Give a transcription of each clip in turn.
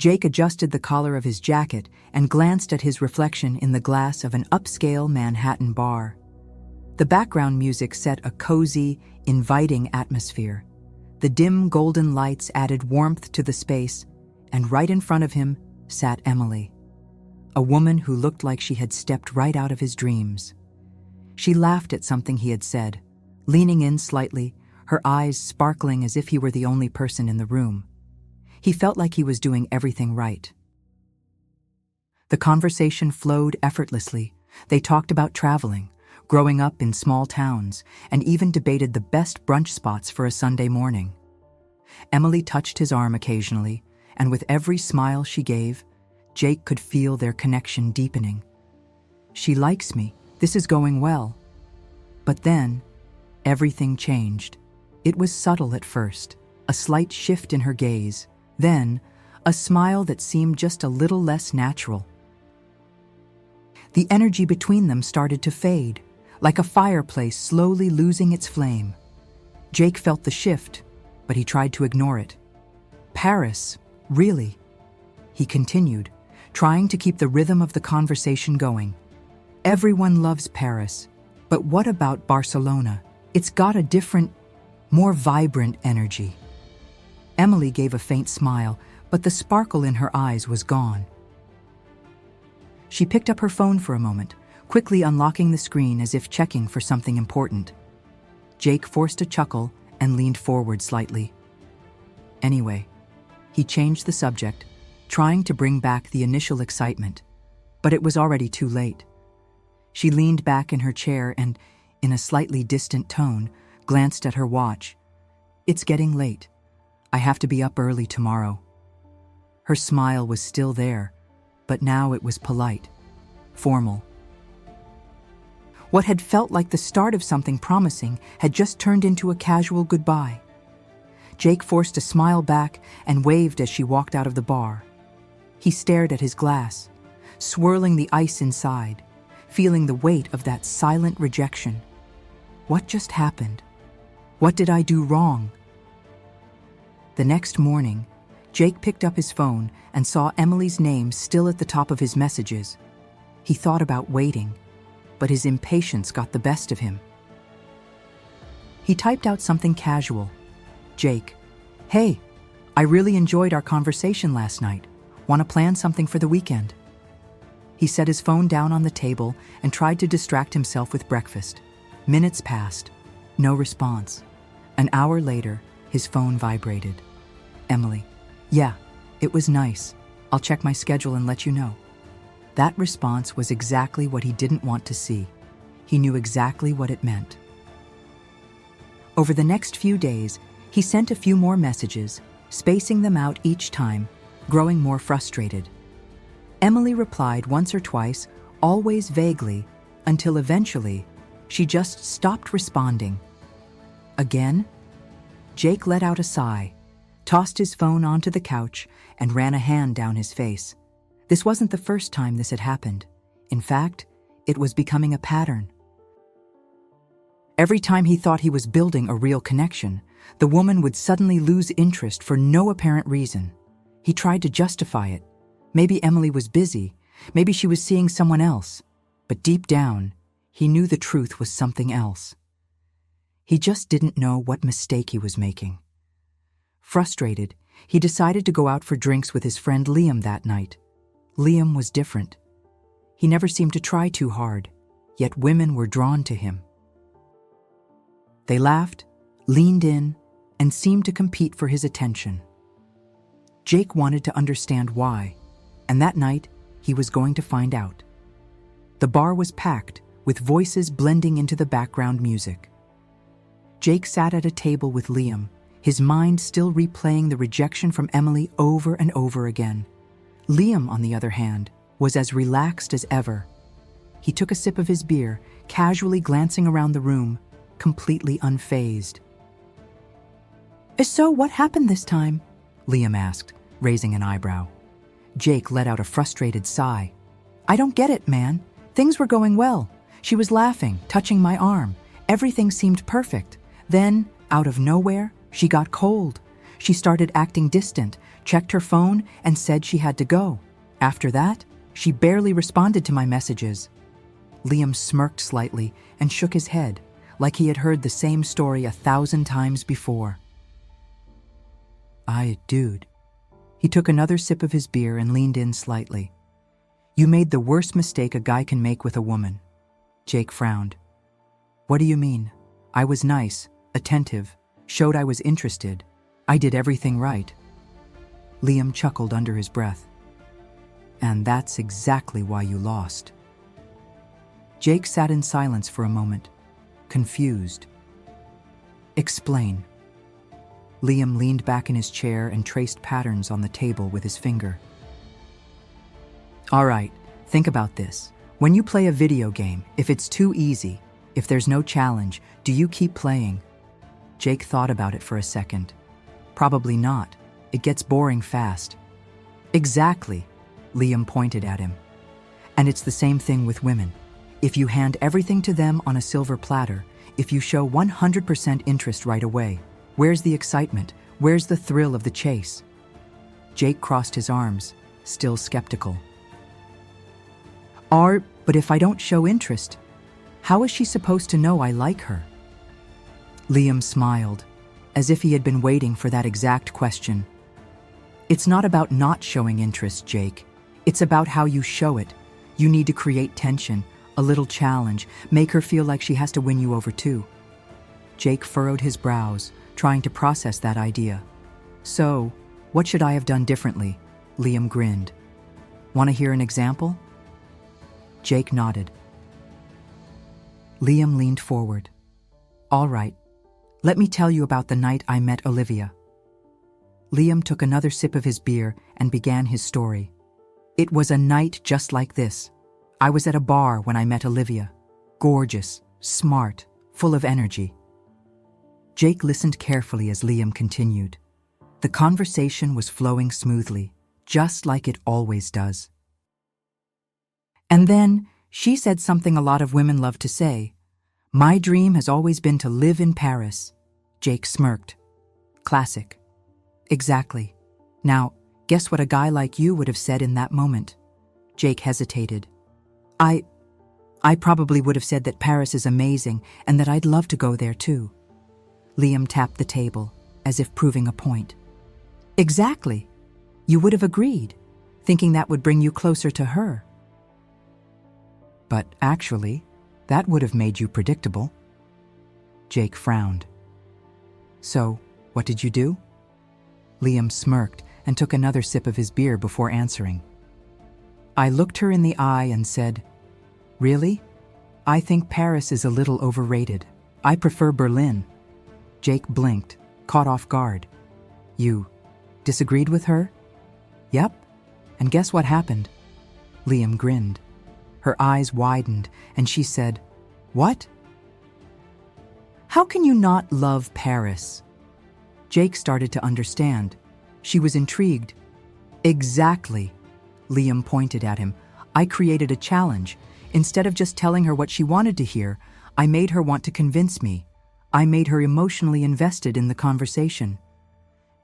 Jake adjusted the collar of his jacket and glanced at his reflection in the glass of an upscale Manhattan bar. The background music set a cozy, inviting atmosphere. The dim golden lights added warmth to the space, and right in front of him sat Emily, a woman who looked like she had stepped right out of his dreams. She laughed at something he had said, leaning in slightly, her eyes sparkling as if he were the only person in the room. He felt like he was doing everything right. The conversation flowed effortlessly. They talked about traveling, growing up in small towns, and even debated the best brunch spots for a Sunday morning. Emily touched his arm occasionally, and with every smile she gave, Jake could feel their connection deepening. She likes me. This is going well. But then, everything changed. It was subtle at first, a slight shift in her gaze, then a smile that seemed just a little less natural. The energy between them started to fade, like a fireplace slowly losing its flame. Jake felt the shift, but he tried to ignore it. Paris, really? He continued, trying to keep the rhythm of the conversation going. Everyone loves Paris, but what about Barcelona? It's got a different, more vibrant energy. Emily gave a faint smile, but the sparkle in her eyes was gone. She picked up her phone for a moment, quickly unlocking the screen as if checking for something important. Jake forced a chuckle and leaned forward slightly. Anyway, he changed the subject, trying to bring back the initial excitement, but it was already too late. She leaned back in her chair and, in a slightly distant tone, glanced at her watch. "It's getting late. I have to be up early tomorrow." Her smile was still there, but now it was polite, formal. What had felt like the start of something promising had just turned into a casual goodbye. Jake forced a smile back and waved as she walked out of the bar. He stared at his glass, swirling the ice inside, feeling the weight of that silent rejection. What just happened? What did I do wrong? The next morning, Jake picked up his phone and saw Emily's name still at the top of his messages. He thought about waiting, but his impatience got the best of him. He typed out something casual. "Jake, hey, I really enjoyed our conversation last night. Want to plan something for the weekend?" He set his phone down on the table and tried to distract himself with breakfast. Minutes passed. No response. An hour later, his phone vibrated. "Emily, yeah, it was nice. I'll check my schedule and let you know." That response was exactly what he didn't want to see. He knew exactly what it meant. Over the next few days, he sent a few more messages, spacing them out each time, growing more frustrated. Emily replied once or twice, always vaguely, until eventually, she just stopped responding. Again? Jake let out a sigh, tossed his phone onto the couch, and ran a hand down his face. This wasn't the first time this had happened. In fact, it was becoming a pattern. Every time he thought he was building a real connection, the woman would suddenly lose interest for no apparent reason. He tried to justify it. Maybe Emily was busy, maybe she was seeing someone else, but deep down, he knew the truth was something else. He just didn't know what mistake he was making. Frustrated, he decided to go out for drinks with his friend Liam that night. Liam was different. He never seemed to try too hard, yet women were drawn to him. They laughed, leaned in, and seemed to compete for his attention. Jake wanted to understand why, and that night he was going to find out. The bar was packed, with voices blending into the background music. Jake sat at a table with Liam, his mind still replaying the rejection from Emily over and over again. Liam, on the other hand, was as relaxed as ever. He took a sip of his beer, casually glancing around the room, completely unfazed. "So what happened this time?" Liam asked, raising an eyebrow. Jake let out a frustrated sigh. "I don't get it, man. Things were going well. She was laughing, touching my arm. Everything seemed perfect. Then, out of nowhere, she got cold. She started acting distant, checked her phone, and said she had to go. After that, she barely responded to my messages. Liam smirked slightly and shook his head, like he had heard the same story 1,000 times before. Dude. He took another sip of his beer and leaned in slightly. You made the worst mistake a guy can make with a woman. Jake frowned. What do you mean? I was nice, attentive, showed I was interested. I did everything right. Liam chuckled under his breath. And that's exactly why you lost. Jake sat in silence for a moment, confused. Explain. Liam leaned back in his chair and traced patterns on the table with his finger. All right, think about this. When you play a video game, if it's too easy, if there's no challenge, do you keep playing? Jake thought about it for a second. Probably not. It gets boring fast. Exactly, Liam pointed at him. And it's the same thing with women. If you hand everything to them on a silver platter, if you show 100% interest right away, where's the excitement? Where's the thrill of the chase? Jake crossed his arms, still skeptical. But if I don't show interest, how is she supposed to know I like her? Liam smiled, as if he had been waiting for that exact question. It's not about not showing interest, Jake. It's about how you show it. You need to create tension, a little challenge, make her feel like she has to win you over too. Jake furrowed his brows, trying to process that idea. So, what should I have done differently? Liam grinned. Want to hear an example? Jake nodded. Liam leaned forward. All right, let me tell you about the night I met Olivia. Liam took another sip of his beer and began his story. It was a night just like this. I was at a bar when I met Olivia. Gorgeous, smart, full of energy. Jake listened carefully as Liam continued. The conversation was flowing smoothly, just like it always does. And then, she said something a lot of women love to say. My dream has always been to live in Paris. Jake smirked. Classic. Exactly. Now, guess what a guy like you would have said in that moment? Jake hesitated. I probably would have said that Paris is amazing and that I'd love to go there too. Liam tapped the table, as if proving a point. Exactly. You would have agreed, thinking that would bring you closer to her. But actually, that would have made you predictable. Jake frowned. So, what did you do? Liam smirked and took another sip of his beer before answering. I looked her in the eye and said, Really? I think Paris is a little overrated. I prefer Berlin. Jake blinked, caught off guard. You disagreed with her? Yep. And guess what happened? Liam grinned. Her eyes widened, and she said, What? How can you not love Paris? Jake started to understand. She was intrigued. Exactly. Liam pointed at him. I created a challenge. Instead of just telling her what she wanted to hear, I made her want to convince me. I made her emotionally invested in the conversation.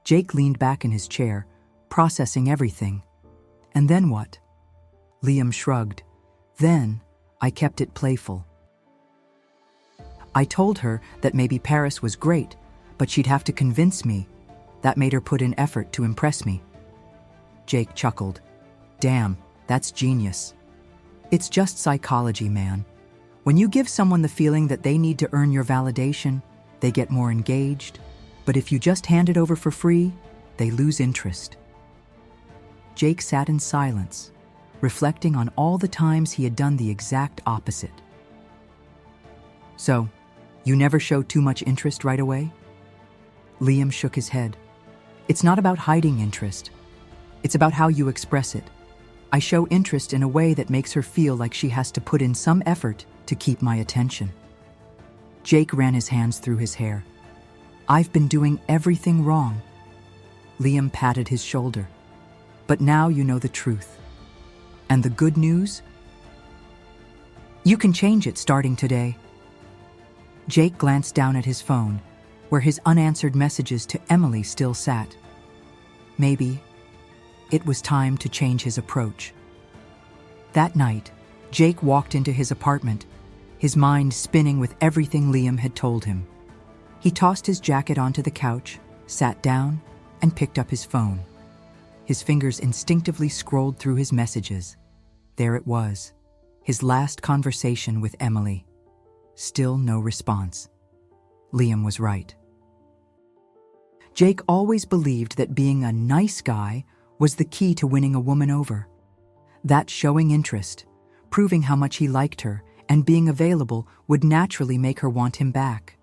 Jake leaned back in his chair, processing everything. And then what? Liam shrugged. Then, I kept it playful. I told her that maybe Paris was great, but she'd have to convince me. That made her put in effort to impress me. Jake chuckled. Damn, that's genius. It's just psychology, man. When you give someone the feeling that they need to earn your validation, they get more engaged. But if you just hand it over for free, they lose interest. Jake sat in silence, reflecting on all the times he had done the exact opposite. So, you never show too much interest right away? Liam shook his head. It's not about hiding interest. It's about how you express it. I show interest in a way that makes her feel like she has to put in some effort to keep my attention. Jake ran his hands through his hair. I've been doing everything wrong. Liam patted his shoulder. But now you know the truth. And the good news? You can change it starting today. Jake glanced down at his phone, where his unanswered messages to Emily still sat. Maybe It was time to change his approach. That night, Jake walked into his apartment, his mind spinning with everything Liam had told him. He tossed his jacket onto the couch, sat down, and picked up his phone. His fingers instinctively scrolled through his messages. There it was, his last conversation with Emily. Still no response. Liam was right. Jake always believed that being a nice guy was the key to winning a woman over. That showing interest, proving how much he liked her, and being available would naturally make her want him back.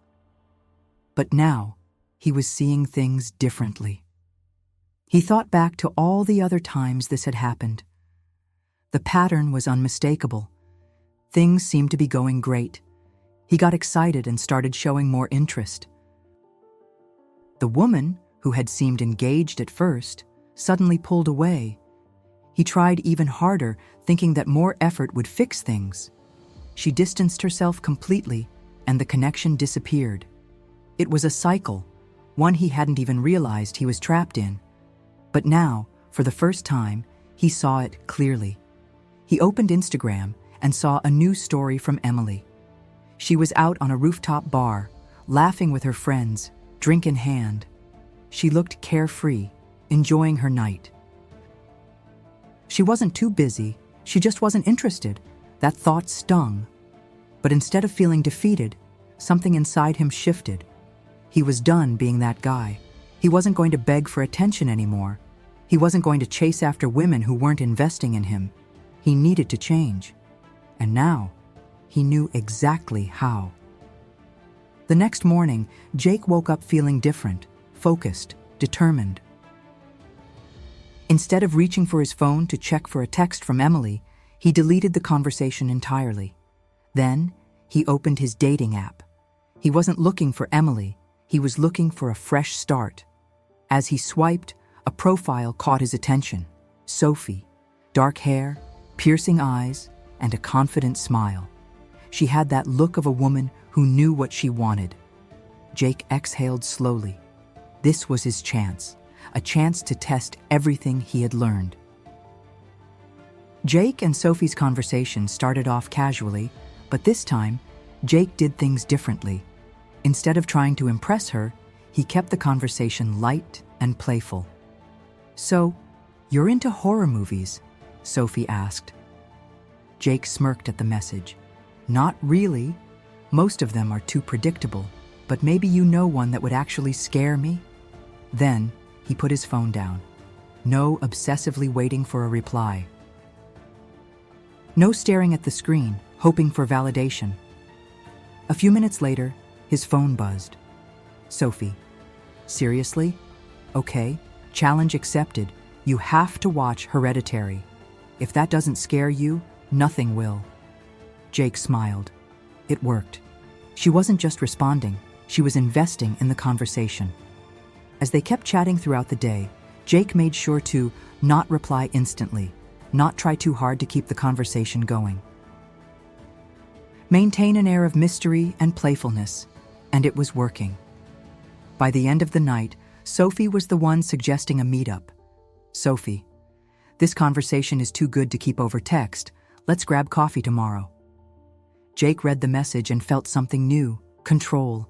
But now, he was seeing things differently. He thought back to all the other times this had happened. The pattern was unmistakable. Things seemed to be going great. He got excited and started showing more interest. The woman, who had seemed engaged at first, suddenly pulled away. He tried even harder, thinking that more effort would fix things. She distanced herself completely, and the connection disappeared. It was a cycle, one he hadn't even realized he was trapped in. But now, for the first time, he saw it clearly. He opened Instagram and saw a new story from Emily. She was out on a rooftop bar, laughing with her friends, drink in hand. She looked carefree, enjoying her night. She wasn't too busy, she just wasn't interested. That thought stung. But instead of feeling defeated, something inside him shifted. He was done being that guy. He wasn't going to beg for attention anymore. He wasn't going to chase after women who weren't investing in him. He needed to change. And now, he knew exactly how. The next morning, Jake woke up feeling different, focused, determined. Instead of reaching for his phone to check for a text from Emily, he deleted the conversation entirely. Then, he opened his dating app. He wasn't looking for Emily, he was looking for a fresh start. As he swiped, a profile caught his attention. Sophie, dark hair, piercing eyes, and a confident smile. She had that look of a woman who knew what she wanted. Jake exhaled slowly. This was his chance, a chance to test everything he had learned. Jake and Sophie's conversation started off casually, but this time, Jake did things differently. Instead of trying to impress her, he kept the conversation light and playful. "So, you're into horror movies?" Sophie asked. Jake smirked at the message. "Not really. Most of them are too predictable, but maybe you know one that would actually scare me?" Then, he put his phone down. No obsessively waiting for a reply. No staring at the screen, hoping for validation. A few minutes later, his phone buzzed. "Sophie. Seriously? Okay, challenge accepted. You have to watch Hereditary. If that doesn't scare you, nothing will." Jake smiled. It worked. She wasn't just responding, she was investing in the conversation. As they kept chatting throughout the day, Jake made sure to not reply instantly, not try too hard to keep the conversation going. Maintain an air of mystery and playfulness, and it was working. By the end of the night, Sophie was the one suggesting a meetup. "Sophie, this conversation is too good to keep over text. Let's grab coffee tomorrow." Jake read the message and felt something new, control.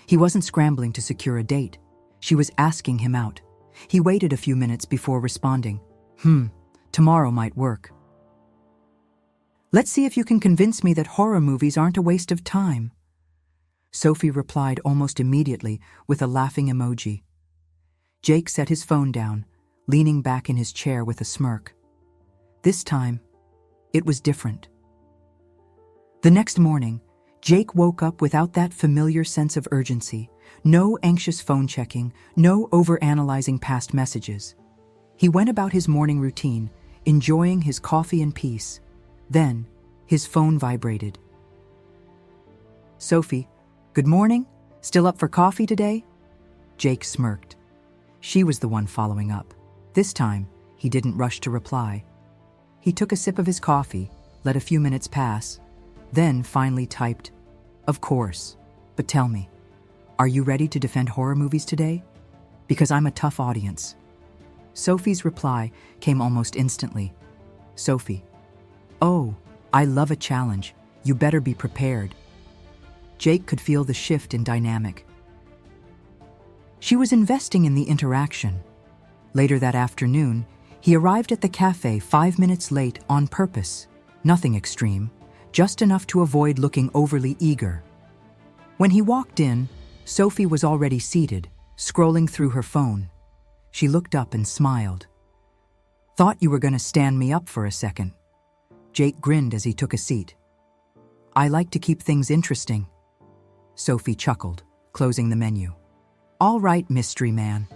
He wasn't scrambling to secure a date. She was asking him out. He waited a few minutes before responding. Tomorrow might work. "Let's see if you can convince me that horror movies aren't a waste of time." Sophie replied almost immediately with a laughing emoji. Jake set his phone down, leaning back in his chair with a smirk. This time, it was different. The next morning, Jake woke up without that familiar sense of urgency. No anxious phone checking, no overanalyzing past messages. He went about his morning routine, enjoying his coffee in peace. Then, his phone vibrated. "Sophie, good morning? Still up for coffee today?" Jake smirked. She was the one following up. This time, he didn't rush to reply. He took a sip of his coffee, let a few minutes pass, then finally typed, "Of course, but tell me, are you ready to defend horror movies today? Because I'm a tough audience." Sophie's reply came almost instantly. Sophie, "Oh, I love a challenge. You better be prepared." Jake could feel the shift in dynamic. She was investing in the interaction. Later that afternoon, he arrived at the cafe 5 minutes late on purpose. Nothing extreme, just enough to avoid looking overly eager. When he walked in, Sophie was already seated, scrolling through her phone. She looked up and smiled. "Thought you were going to stand me up for a second." Jake grinned as he took a seat. "I like to keep things interesting." Sophie chuckled, closing the menu. "All right, mystery man.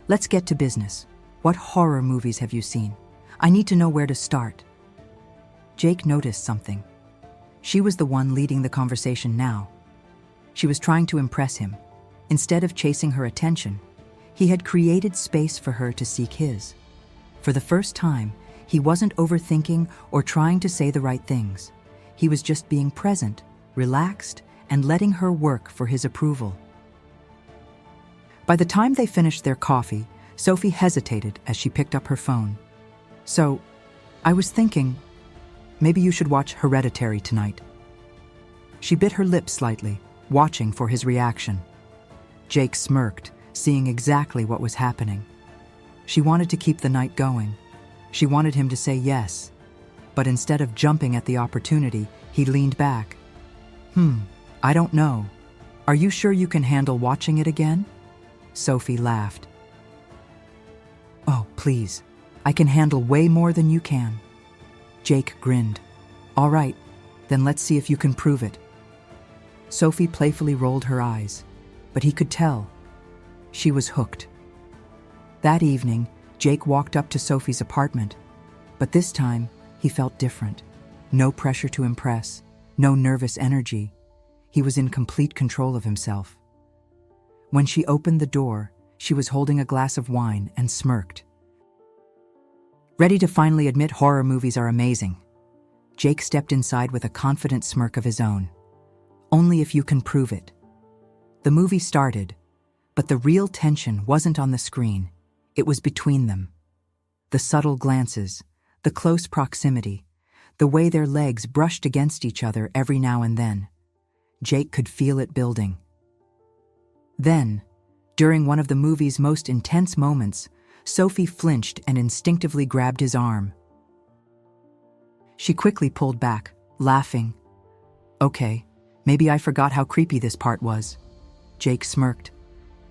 Let's get to business. What horror movies have you seen? I need to know where to start." Jake noticed something. She was the one leading the conversation now. She was trying to impress him. Instead of chasing her attention, he had created space for her to seek his. For the first time, he wasn't overthinking or trying to say the right things. He was just being present, relaxed, and letting her work for his approval. By the time they finished their coffee, Sophie hesitated as she picked up her phone. "So, I was thinking, maybe you should watch Hereditary tonight." She bit her lip slightly, watching for his reaction. Jake smirked, seeing exactly what was happening. She wanted to keep the night going. She wanted him to say yes. But instead of jumping at the opportunity, he leaned back. I don't know. Are you sure you can handle watching it again?" Sophie laughed. "Oh, please. I can handle way more than you can." Jake grinned. "All right, then let's see if you can prove it." Sophie playfully rolled her eyes, but he could tell. She was hooked. That evening, Jake walked up to Sophie's apartment, but this time he felt different. No pressure to impress, no nervous energy. He was in complete control of himself. When she opened the door, she was holding a glass of wine and smirked. Ready to finally admit horror movies are amazing. Jake stepped inside with a confident smirk of his own. "Only if you can prove it." The movie started, but the real tension wasn't on the screen. It was between them. The subtle glances, the close proximity, the way their legs brushed against each other every now and then. Jake could feel it building. Then, during one of the movie's most intense moments, Sophie flinched and instinctively grabbed his arm. She quickly pulled back, laughing. "Okay, maybe I forgot how creepy this part was." Jake smirked.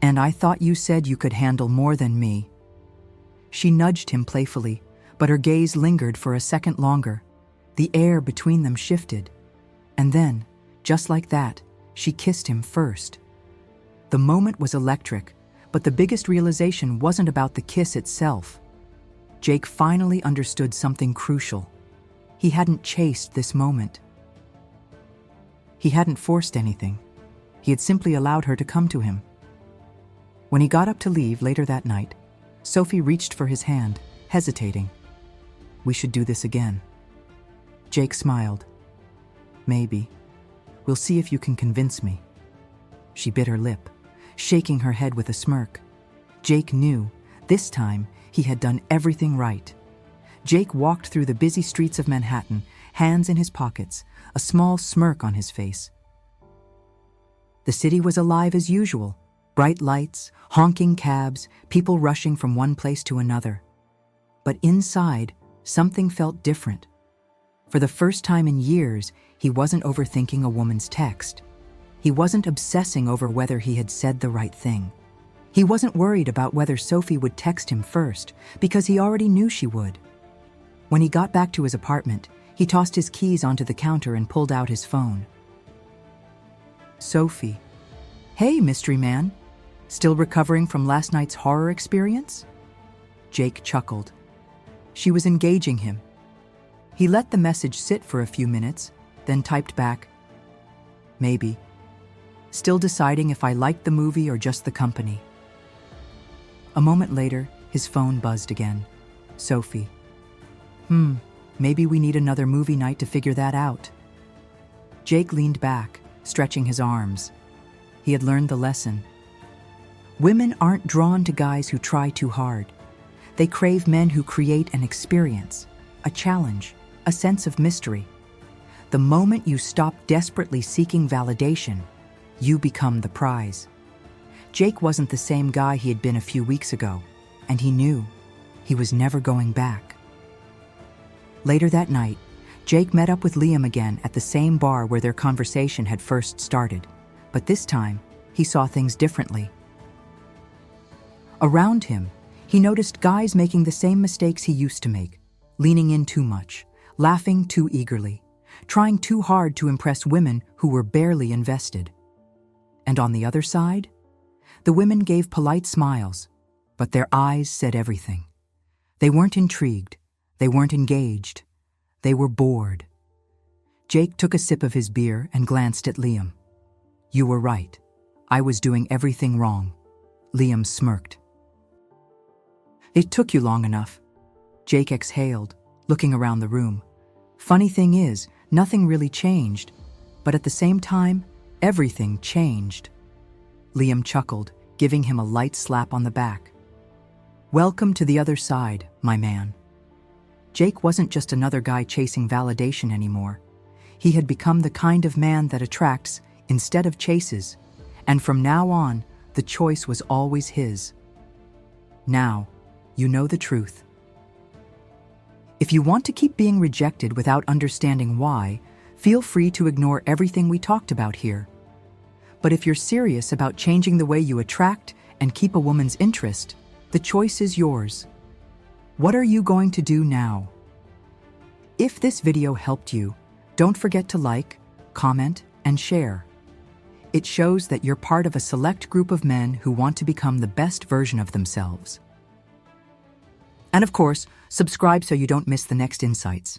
"And I thought you said you could handle more than me." She nudged him playfully, but her gaze lingered for a second longer. The air between them shifted. And then, just like that, she kissed him first. The moment was electric, but the biggest realization wasn't about the kiss itself. Jake finally understood something crucial. He hadn't chased this moment. He hadn't forced anything. He had simply allowed her to come to him. When he got up to leave later that night, Sophie reached for his hand, hesitating. "We should do this again." Jake smiled. "Maybe. We'll see if you can convince me." She bit her lip, shaking her head with a smirk. Jake knew, this time, he had done everything right. Jake walked through the busy streets of Manhattan, hands in his pockets, a small smirk on his face. The city was alive as usual. Bright lights, honking cabs, people rushing from one place to another. But inside, something felt different. For the first time in years, he wasn't overthinking a woman's text. He wasn't obsessing over whether he had said the right thing. He wasn't worried about whether Sophie would text him first, because he already knew she would. When he got back to his apartment, he tossed his keys onto the counter and pulled out his phone. Sophie. "Hey, mystery man. Still recovering from last night's horror experience?" Jake chuckled. She was engaging him. He let the message sit for a few minutes, then typed back, "Maybe. Still deciding if I liked the movie or just the company." A moment later, his phone buzzed again. Sophie. Maybe we need another movie night to figure that out." Jake leaned back, stretching his arms. He had learned the lesson. Women aren't drawn to guys who try too hard. They crave men who create an experience, a challenge, a sense of mystery. The moment you stop desperately seeking validation, you become the prize. Jake wasn't the same guy he had been a few weeks ago, and he knew he was never going back. Later that night, Jake met up with Liam again at the same bar where their conversation had first started, but this time, he saw things differently. Around him, he noticed guys making the same mistakes he used to make, leaning in too much, laughing too eagerly, trying too hard to impress women who were barely invested. And on the other side, the women gave polite smiles, but their eyes said everything. They weren't intrigued, they weren't engaged, they were bored. Jake took a sip of his beer and glanced at Liam. "You were right. I was doing everything wrong." Liam smirked. "It took you long enough." Jake exhaled, looking around the room. Funny thing is, nothing really changed, but at the same time, everything changed. Liam chuckled, giving him a light slap on the back. "Welcome to the other side, my man." Jake wasn't just another guy chasing validation anymore. He had become the kind of man that attracts instead of chases, and from now on, the choice was always his. Now, you know the truth. If you want to keep being rejected without understanding why, feel free to ignore everything we talked about here. But if you're serious about changing the way you attract and keep a woman's interest, the choice is yours. What are you going to do now? If this video helped you, don't forget to like, comment, and share. It shows that you're part of a select group of men who want to become the best version of themselves. And of course, subscribe so you don't miss the next insights.